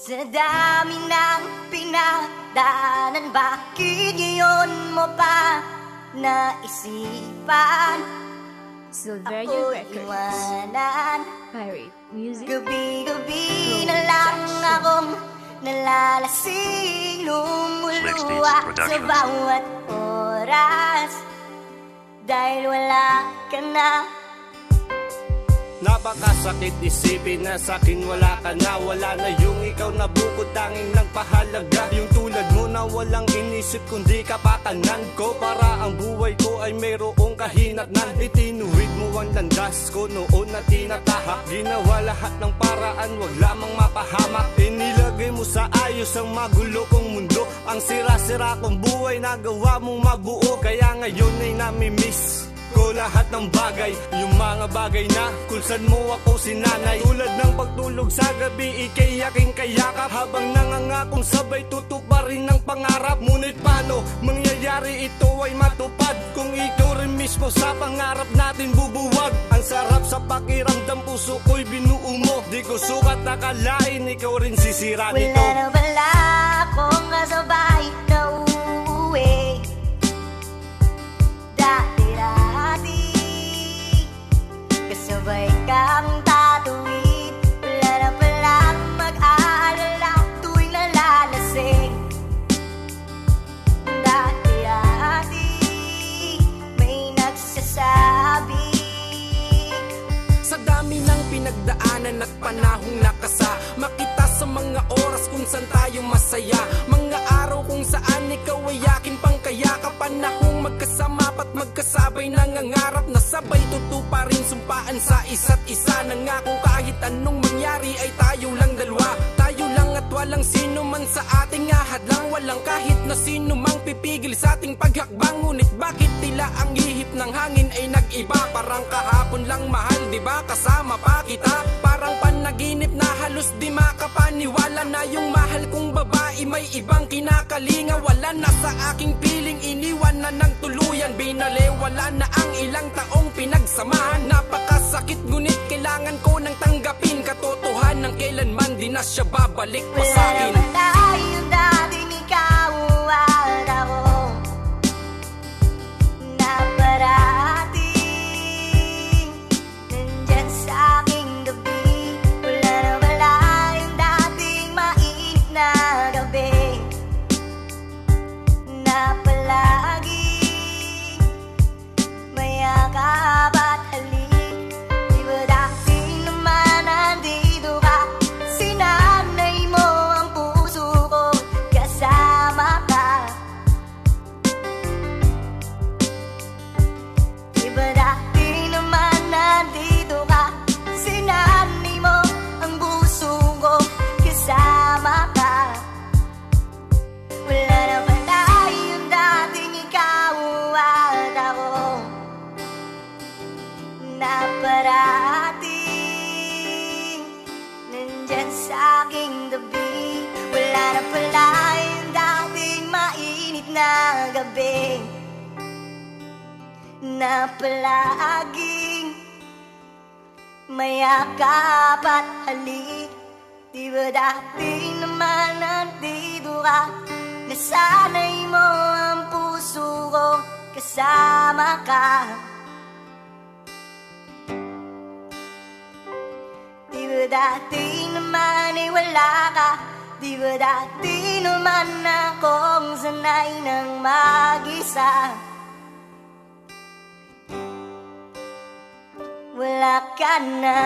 Sa dami ng pinagdaanan, bakit ngayon mo pa naisipan Silverio ako Records. iwanan? Pirate Music. Gabi-gabi na lang akong nalalasing, lumuluwa sa bawat oras dahil wala ka na. Napakasakit isipin na sa'kin wala ka na. Wala na yung ikaw na bukod tanging nagpahalaga. Yung tulad mo na walang inisip kundi kapakanan ko. Para ang buhay ko ay mayroong kahinatnan. Itinuwid mo ang landas ko noon na tinatahak. Ginawa lahat ng paraan, wag lamang mapahamak. Inilagay mo sa ayos ang magulo kong mundo. Ang sira-sira kong buhay nagawa mong mabuo. Kaya ngayon ay namimiss ko lahat ng bagay, yung mga bagay na kung saan mo ako sinanay. Tulad ng pagtulog sa gabi, ikay aking kayakap. Habang nangangakong sabay tutuparin ng pangarap. Ngunit paano mangyayari ito ay matupad kung ikaw rin mismo sa pangarap natin bubuwag? Ang sarap sa pakiramdam, puso ko'y binuo mo. Di ko sukat akalain, ikaw rin sisira nito. Wala na wala akong kasabay na uuwi. Dati-dati kasabay kang tatuwid. Wala na palang mag-aalala tuwing nalalasing. Dati-dati may nagsasabi. Sa dami ng pinagdaanan at panahong nakasa, makita sa mga oras kung saan tayo masaya. Mga araw kung saan ikaw ay akin pang kayakap. Panahong magkasama pat magkasabay, nangangarap na sabay tutuparin, sumpaan sa isa't isa. Nangako kahit anong mangyari ay tayo lang dalawa. Tayo lang at walang sino man sa ating ahadlang. Walang kahit na sino mang pipigil sa ating paghakbang. Ngunit bakit tila ang ihip ng hangin ay nag-iba? Parang kahapon lang mahal, di ba kasama pa kita? Parang panaginip na halos di makapaniwala na yung mahal kong babae may ibang kinakalinga. Wala na sa aking piling, iniwan na ng tuluyan. Binalewala na ang ilang taong pinagsamahan. Napakasakit ngunit kailangan ko nang tanggapin katotohanan, kailanman di na siya babalik pa Wala sa'kin. naman tayong dating ikaw at ako na parating nandyan sa aking gabi. Wala naman tayong dating mainit na gabi na palagi mayakap at halik. Di ba dati naman nandito ka? Sinanay mo ang puso ko, kasama ka. Di ba dati naman nandito ka? Sinanay mo ang puso ko, kasama ka. Wala naman tayong dating ikaw at ako na parating nandyan sa aking gabi. Wala na pala yung dating mainit na gabi na palaging mayakap at halik. Di ba dati naman nandito ka? Nasanay mo ang puso ko, kasama ka. Di ba dati naman ay wala ka? Di ba dati naman akong sanay ng mag-isa? Wala ka na.